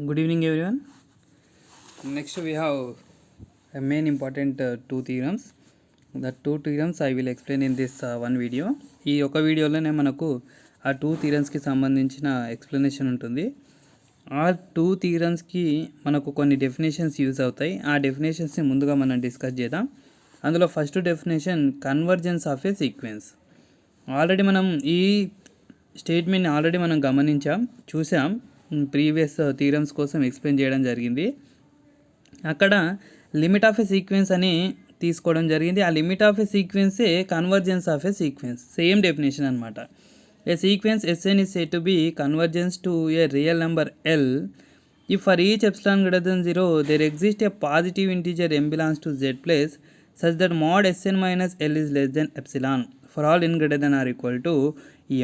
Good evening, everyone. Next, we have a main important two theorems. The two theorems I will explain in this one video. ఈ ఒక వీడియోలోనే మనకు ఆ two థీరమ్స్కి సంబంధించిన explanation ఉంటుంది. ఆ టూ థీరమ్స్కి మనకు కొన్ని డెఫినేషన్స్ యూజ్ అవుతాయి. ఆ డెఫినేషన్స్ని ముందుగా మనం డిస్కస్ చేద్దాం. అందులో first definition convergence of a sequence. Already మనం ఈ స్టేట్మెంట్ని ఆల్రెడీ మనం చూసాం. ప్రీవియస్ థీరమ్స్ కోసం ఎక్స్ప్లెయిన్ చేయడం జరిగింది. అక్కడ లిమిట్ ఆఫ్ ఏ సీక్వెన్స్ అని తీసుకోవడం జరిగింది. ఆ లిమిట్ ఆఫ్ ఏ సీక్వెన్సే convergence of a sequence, same definition అనమాట. A sequence Sn is said to be convergence to a real number L if for each epsilon greater than 0 there exists a positive integer m belongs to Z place such that mod Sn minus L is less than epsilon for all n greater than or equal to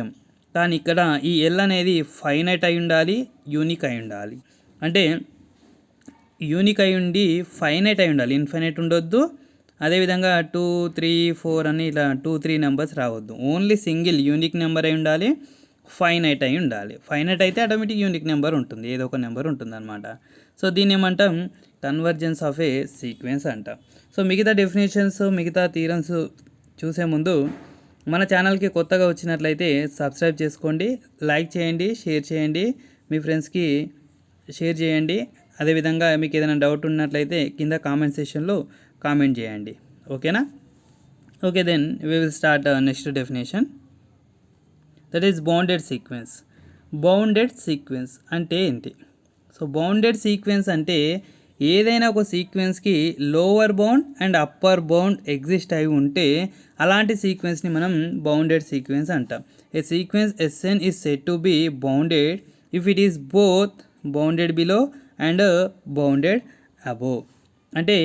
m. కానీ ఇక్కడ ఈ L అనేది finite అయి ఉండాలి, unique అయి ఉండాలి. అంటే unique అయి ఉండి ఫైనైట్ అయి ఉండాలి, ఇన్ఫైనైట్ ఉండొద్దు. అదేవిధంగా 2, 3, 4 అని ఇలా 2, 3 నెంబర్స్ రావద్దు. ఓన్లీ సింగిల్ యూనిక్ నెంబర్ అయి ఉండాలి, ఫైనైట్ అయి ఉండాలి. ఫైనైట్ అయితే ఆటోమేటిక్ యూనిక్ నెంబర్ ఉంటుంది, ఏదో ఒక నెంబర్ ఉంటుంది అనమాట. సో దీన్ని ఏమంటాం, కన్వర్జెన్స్ ఆఫ్ ఏ సీక్వెన్స్ అంటాం. సో మిగతా డెఫినేషన్స్, మిగతా థీరమ్స్ చూసే ముందు మన ఛానల్కి కొత్తగా వచ్చినట్లయితే సబ్స్క్రైబ్ చేసుకోండి, లైక్ చేయండి, షేర్ చేయండి, మీ ఫ్రెండ్స్కి షేర్ చేయండి. అదేవిధంగా మీకు ఏదైనా డౌట్ ఉన్నట్లయితే కింద కామెంట్ సెక్షన్లో కామెంట్ చేయండి. ఓకేనా? Okay, then we will start next definition. That is bounded sequence. Bounded sequence అంటే ఏంటి? సో బౌండెడ్ సీక్వెన్స్ అంటే ఏదైనా ఒక సీక్వెన్స్కి lower bound and upper bound exist అయి ఉంటే అలాంటి సీక్వెన్స్ని మనం బౌండెడ్ సీక్వెన్స్ అంటాం. A sequence Sn is said to be bounded if it is both bounded below and bounded above. అంటే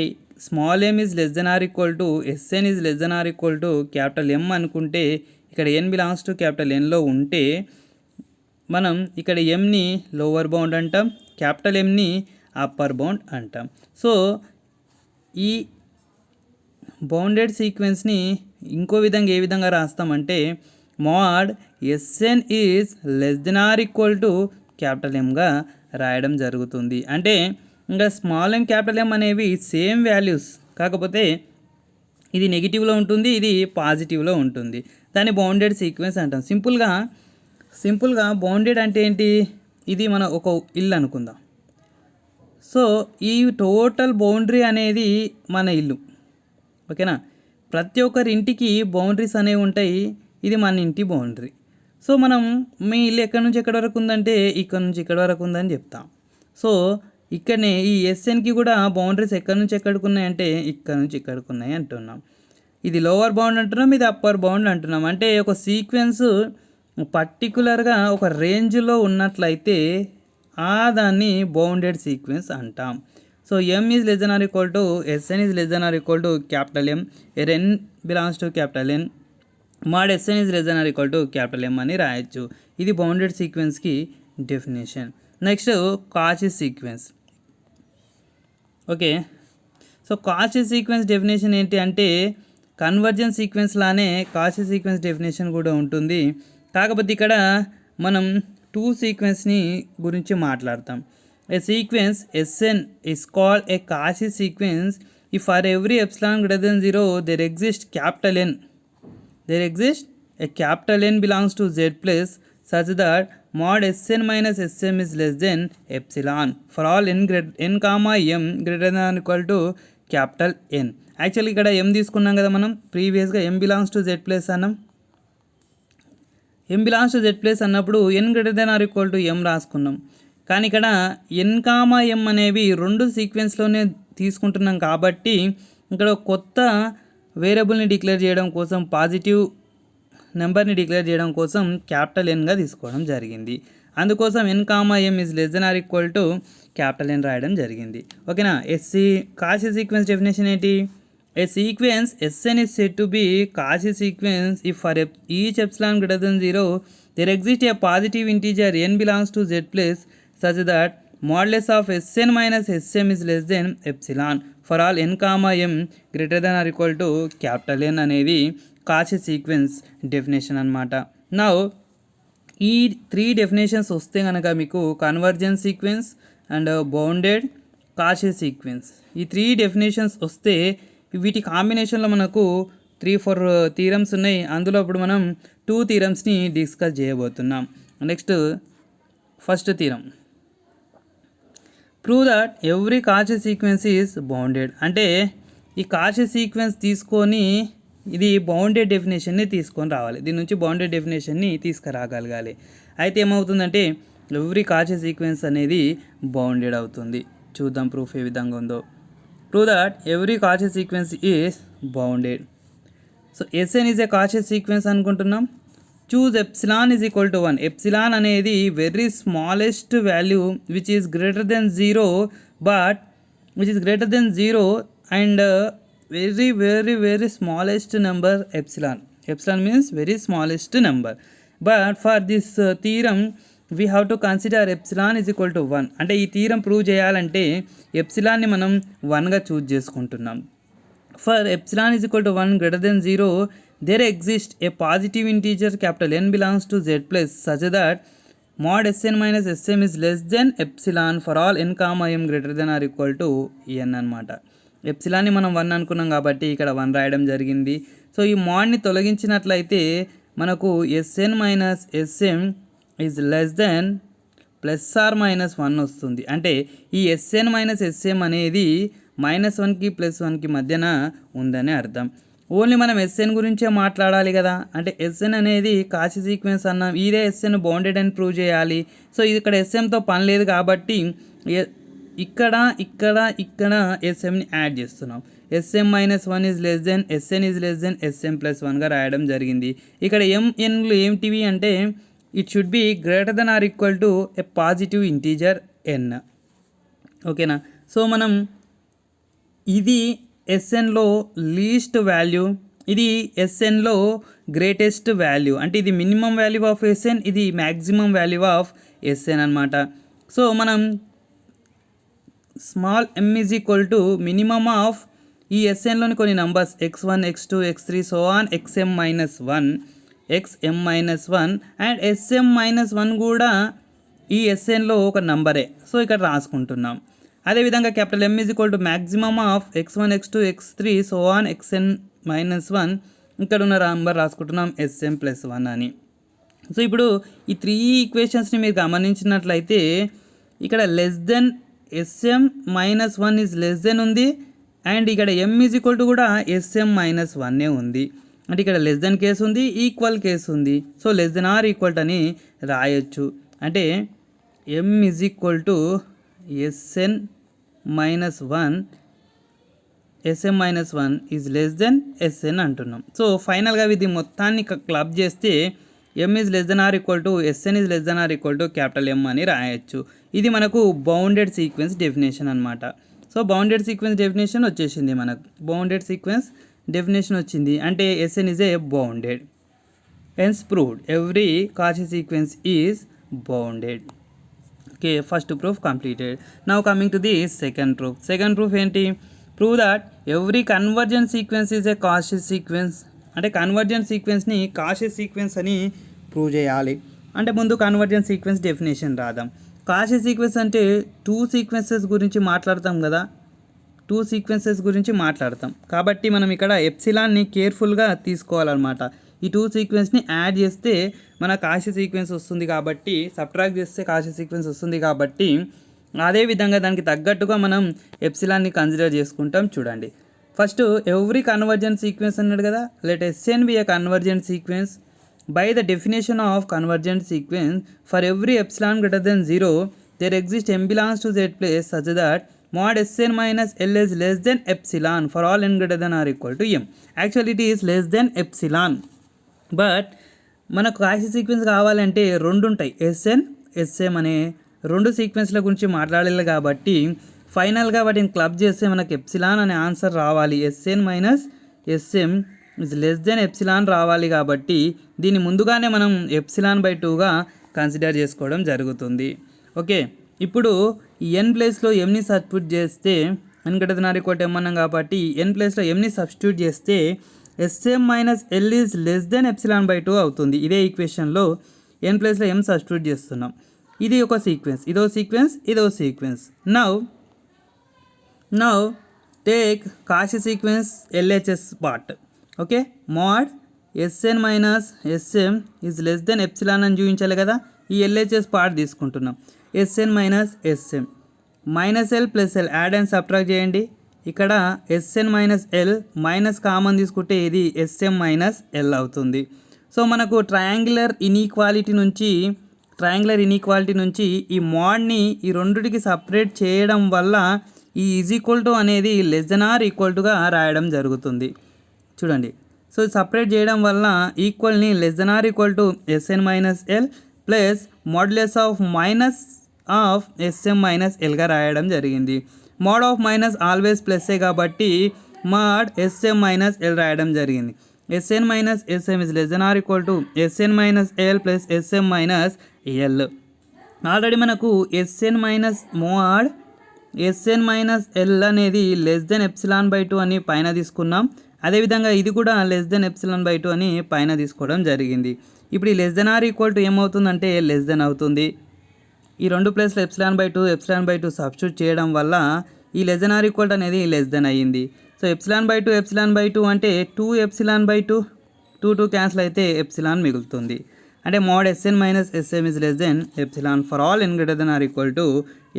small m is less than or equal to Sn is less than or equal to capital M అనుకుంటే ఇక్కడ n belongs to capital Nలో ఉంటే మనం ఇక్కడ ఎంని lower bound అంటాం, capital ఎంని అప్పర్ బౌండ్ అంటాం. సో ఈ బౌండెడ్ సీక్వెన్స్ని ఇంకో విధంగా ఏ విధంగా రాస్తామంటే mod Sn is less than or equal to capital ఎంగా రాయడం జరుగుతుంది. అంటే ఇంకా స్మాల్ ఎం క్యాపిటల్ ఎం అనేవి సేమ్ వాల్యూస్, కాకపోతే ఇది నెగిటివ్లో ఉంటుంది, ఇది పాజిటివ్లో ఉంటుంది. దాన్ని బౌండెడ్ సీక్వెన్స్ అంటాం. సింపుల్గా బౌండెడ్ అంటే ఏంటి? ఇది మన ఒక ఇల్లు అనుకుందాం. సో ఈ టోటల్ బౌండరీ అనేది మన ఇల్లు, ఓకేనా? ప్రతి ఒక్కరి ఇంటికి బౌండరీస్ అనేవి ఉంటాయి. ఇది మన ఇంటి బౌండరీ. సో మనం మీ ఇల్లు ఎక్కడి నుంచి ఎక్కడి వరకు ఉందంటే ఇక్కడ నుంచి ఇక్కడ వరకు ఉందని చెప్తాం. సో ఇక్కడనే ఈ Snకి కూడా బౌండరీస్ ఎక్కడి నుంచి ఎక్కడికి ఉన్నాయంటే ఇక్కడ నుంచి ఇక్కడికి ఉన్నాయి అంటున్నాం. ఇది లోవర్ బౌండ్ అంటున్నాం, ఇది అప్పర్ బౌండ్ అంటున్నాం. అంటే ఒక సీక్వెన్స్ పర్టికులర్గా ఒక రేంజ్లో ఉన్నట్లయితే దాన్ని బౌండెడ్ సీక్వెన్స్ అంటాం. So m is less than or equal to Sn is less than or equal to capital M, n belongs to capital N, mod Sn is less than or equal to capital M అని రాయొచ్చు. ఇది bounded సీక్వెన్స్కి definition. Next Cauchy sequence. Okay, so Cauchy sequence definition ఏంటి అంటే convergence sequence లానే కాచీ sequence definition కూడా ఉంటుంది. కాకపోతే ఇక్కడ మనం టూ సీక్వెన్స్ని గురించి మాట్లాడతాం. ఏ sequence Sn is called a Cauchy sequence if for every epsilon greater than 0 there exists a capital N belongs to Z place such that mod Sn minus Sm is less than epsilon for all n comma m greater than or equal to capital N. Actually ఇక్కడ m తీసుకున్నాం కదా మనం, ప్రీవియస్గా m belongs to Z plus అన్నాం. m belongs to Z plus అన్నప్పుడు n greater than or equal to m రాసుకున్నాం. కానీ ఇక్కడ n కామా m అనేవి రెండు సీక్వెన్స్లోనే తీసుకుంటున్నాం కాబట్టి ఇక్కడ కొత్త వేరియబుల్ని డిక్లేర్ చేయడం కోసం, పాజిటివ్ నెంబర్ని డిక్లేర్ చేయడం కోసం క్యాపిటల్ Nగా తీసుకోవడం జరిగింది. అందుకోసం n comma m is less than or equal to capital N రాయడం జరిగింది. ఓకేనా? కాచీ సీక్వెన్స్ డెఫినేషన్ ఏంటి? A sequence Sn is said to be Cauchy sequence if for each epsilon greater than 0 there exists a positive integer n belongs to Z place such that modulus of Sn minus Sm is less than epsilon for all n comma m greater than or equal to capital N అనేది Cauchy sequence definition అనమాట. Now ఈ 3 definitions వస్తే కనుక మీకు convergence sequence, and bounded Cauchy sequence. ఈ 3 definitions వస్తే వీటి కాంబినేషన్లో మనకు 3-4 థీరమ్స్ ఉన్నాయి. అందులో ఇప్పుడు మనం 2 థీరమ్స్ని డిస్కస్ చేయబోతున్నాం. Next first theorem, prove that every Cauchy sequence is bounded. అంటే ఈ కాషీ సీక్వెన్స్ తీసుకొని ఇది బౌండెడ్ డెఫినేషన్ని తీసుకొని రావాలి. దీని నుంచి బౌండెడ్ డెఫినేషన్ని తీసుకురాగలగాలి. అయితే ఏమవుతుందంటే ఎవ్రీ కాషీ సీక్వెన్స్ అనేది బౌండెడ్ అవుతుంది. చూద్దాం ప్రూఫ్ ఏ విధంగా ఉందో. Prove that every Cauchy sequence is bounded. So Sn is a Cauchy sequence అనుకుంటున్నాం. Choose epsilon is equal to 1. Epsilon అనేది very smallest value which is greater than 0 but which is greater than 0 and very smallest number epsilon. Epsilon means very smallest number. But for this theorem we have to consider epsilon is equal to 1. అంటే ఈ theorem prove చేయాలంటే ఎప్సిలాన్ని మనం 1గా choose చేసుకుంటున్నాం. For epsilon is equal to 1 greater than 0, there exists a positive integer capital N belongs to Z plus such that mod Sn minus Sm is less than epsilon for all n comma m greater than or equal to n అన్నమాట. ఎప్సిలాన్ని మనం 1 అనుకున్నాం కాబట్టి ఇక్కడ 1 రాయడం జరిగింది. So ఈ మాడ్ని తొలగించినట్లయితే మనకు Sn minus Sm is less then +or-1 వస్తుంది. అంటే ఈ Sn మైనస్ Sm అనేది -1కి +1కి మధ్యన ఉందని అర్థం. ఓన్లీ మనం Sn గురించే మాట్లాడాలి కదా. అంటే Sn అనేది కాషీ సీక్వెన్స్ అన్నాం, ఇదే Sn బౌండెడ్ అని ప్రూవ్ చేయాలి. సో ఇది ఇక్కడ Smతో పని లేదు కాబట్టి ఇక్కడ Smని యాడ్ చేస్తున్నాం. Sm-1 is less than Sn is less than Sm+1గా రాయడం జరిగింది. ఇక్కడ mnలు ఏమిటివి అంటే it should be greater than or equal to a positive integer n. ఓకేనా. సో మనం ఇది Snలో లీస్ట్ వాల్యూ, ఇది Snలో గ్రేటెస్ట్ వాల్యూ. అంటే ఇది మినిమం వాల్యూ ఆఫ్ Sn, ఇది మ్యాక్సిమం వాల్యూ ఆఫ్ Sn అనమాట. సో మనం small m is equal to minimum of ఈ Snలోని కొన్ని numbers x1 x2 x3 so on xm-1 and Sm-1 కూడా ఈ Snలో ఒక నంబరే. సో ఇక్కడ రాసుకుంటున్నాం. అదేవిధంగా capital M is equal to maximum of x1 x2 x3 so on xn-1, ఇక్కడ ఉన్న నంబర్ రాసుకుంటున్నాం Sm+1 అని. సో ఇప్పుడు ఈ 3 ఈక్వేషన్స్ని మీరు గమనించినట్లయితే ఇక్కడ less than Sm-1 is less than ఉంది అండ్ ఇక్కడ M ఈజ్ ఈక్వల్ టు కూడా Sm-1 ఉంది. అంటే ఇక్కడ లెస్ దెన్ కేసు ఉంది, ఈక్వల్ కేసు ఉంది. So less than or equal అని రాయొచ్చు. అంటే M is equal to Sm-1 is less than Sn అంటున్నాం. సో ఫైనల్గా ఇది మొత్తాన్ని క్లబ్ చేస్తే M is less than or equal to Sn is less than or equal to capital M అని రాయొచ్చు. ఇది మనకు బౌండెడ్ సీక్వెన్స్ డెఫినేషన్ అనమాట. సో బౌండెడ్ సీక్వెన్స్ డెఫినేషన్ వచ్చేసింది మనకు. బౌండెడ్ సీక్వెన్స్ డెఫినేషన్ వచ్చింది అంటే Sn is a bounded. Hence proved every Cauchy sequence is bounded. Okay, first proof completed. Now coming to the second proof. Second proof ఏంటి? Prove that every convergent sequence is a Cauchy sequence. అంటే convergent సీక్వెన్స్ని Cauchy sequence అని prove చేయాలి. అంటే ముందు convergent sequence definition రాద్దాం. Cauchy sequence అంటే 2 sequences గురించి మాట్లాడతాం కదా, 2 సీక్వెన్సెస్ గురించి మాట్లాడతాం కాబట్టి మనం ఇక్కడ ఎప్సిలాన్ని కేర్ఫుల్గా తీసుకోవాలన్నమాట. ఈ 2 సీక్వెన్స్ని యాడ్ చేస్తే మన కాషీ సీక్వెన్స్ వస్తుంది కాబట్టి, సబ్ట్రాక్ట్ చేస్తే కాషీ సీక్వెన్స్ వస్తుంది కాబట్టి అదేవిధంగా దానికి తగ్గట్టుగా మనం ఎప్సిలాన్ని కన్సిడర్ చేసుకుంటాం. చూడండి, ఫస్ట్ ఎవ్రీ కన్వర్జెంట్ సీక్వెన్స్ అన్నాడు కదా. Let Sn be a convergent sequence. By the definition of convergent sequence, for every epsilon greater than 0, there exists m belongs to Z place such that mod Sn minus L is less than epsilon for all n greater than or equal to m. Actually it is less than epsilon. But మనకు Cauchy sequence కావాలంటే 2 ఉంటాయి, Sn Sm అనే 2 సీక్వెన్స్ల గురించి మాట్లాడాలి కాబట్టి ఫైనల్గా వాటిని club చేస్తే మనకు ఎప్సిలాన్ అనే ఆన్సర్ రావాలి. Sn minus Sm is less than epsilon రావాలి కాబట్టి దీన్ని ముందుగానే మనం ε/2గా కన్సిడర్ చేసుకోవడం జరుగుతుంది. ఓకే, ఇప్పుడు ఈ n ప్లేస్లో mని సబ్స్టిట్యూట్ చేస్తే n greater than or equal to m అన్నాం కాబట్టి n ప్లేస్లో mని సబ్స్టిట్యూట్ చేస్తే Sm minus L is less than ε/2 అవుతుంది. ఇదే ఈక్వేషన్లో n ప్లేస్లో m సబ్స్టిట్యూట్ చేస్తున్నాం. ఇది ఒక సీక్వెన్స్, ఇదో సీక్వెన్స్, ఇదో sequence. Now take Cauchy sequence LHS part. Okay, mod Sn minus Sm is less than epsilon అని చూపించాలి కదా. ఈ LHS పార్ట్ తీసుకుంటున్నాం. Sn minus Sm minus L plus L add and subtract చేయండి. ఇక్కడ Sn minus L minus common తీసుకుంటే ఇది Sm minus L అవుతుంది. సో మనకు ట్రయాంగులర్ ఇన్ఈక్వాలిటీ నుంచి ఈ మోడ్ని ఈ రెండుటికి సపరేట్ చేయడం వల్ల ఈ ఈజ్ ఈక్వల్ టు అనేది లెస్ దెన్ ఆర్ ఈక్వల్ టుగా రాయడం జరుగుతుంది. చూడండి, సో సపరేట్ చేయడం వల్ల ఈక్వల్ని less than or equal to Sn minus L plus modulus of minus of Sm minus Lగా రాయడం జరిగింది. మోడ్ ఆఫ్ మైనస్ ఆల్వేస్ ప్లస్సే కాబట్టి మోడ్ Sm మైనస్ L రాయడం జరిగింది. Sn minus Sm is less than or equal to Sn minus L plus Sm minus L. Already మనకు Sn minus mod Sn minus L అనేది less than epsilon by 2 అని పైన తీసుకున్నాం. అదేవిధంగా ఇది కూడా లెస్ దెన్ ఎప్సిలాన్ బై 2 అని పైన తీసుకోవడం జరిగింది. ఇప్పుడు ఈ less than or equal to ఏమవుతుందంటే లెస్ దెన్ అవుతుంది. ఈ రెండు ప్లేస్లో ఎప్సిలాన్ బై 2 సబ్స్టిట్యూట్ చేయడం వల్ల ఈ లెస్ దెన్ ఆర్ ఈక్వల్ అనేది లెస్ దెన్ అయ్యింది. సో ఎప్సిలాన్ బై 2 అంటే 2 ఎప్సిలాన్ బై 2 క్యాన్సిల్ అయితే ఎప్సిలాన్ మిగులుతుంది. అంటే mod Sn minus Sm is less than epsilon for all n greater than or equal to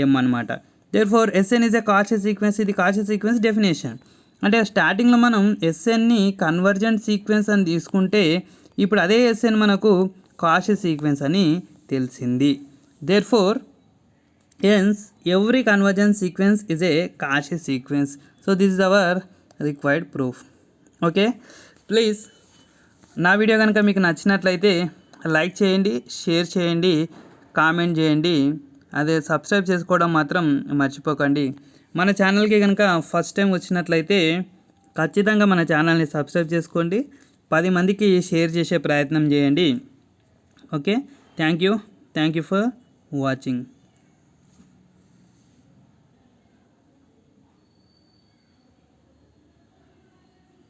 m అనమాట. Therefore Sn is a Cauchy sequence. ఇది Cauchy sequence definition. అంటే స్టార్టింగ్లో మనం Snని convergent sequence అని తీసుకుంటే ఇప్పుడు అదే Sn మనకు కాషి సీక్వెన్స్ అని తెలిసింది. Therefore, hence every convergence sequence is a Cauchy sequence. So this is our required proof. Okay, please నా వీడియో కనుక మీకు నచ్చినట్లయితే లైక్ చేయండి, షేర్ చేయండి, కామెంట్ చేయండి. అదే సబ్స్క్రైబ్ చేసుకోవడం మాత్రం మర్చిపోకండి. మన ఛానల్కి కనుక ఫస్ట్ టైం వచ్చినట్లయితే ఖచ్చితంగా మన ఛానల్ని సబ్స్క్రైబ్ చేసుకోండి, 10 మందికి షేర్ చేసే ప్రయత్నం చేయండి. Okay, thank you for watching.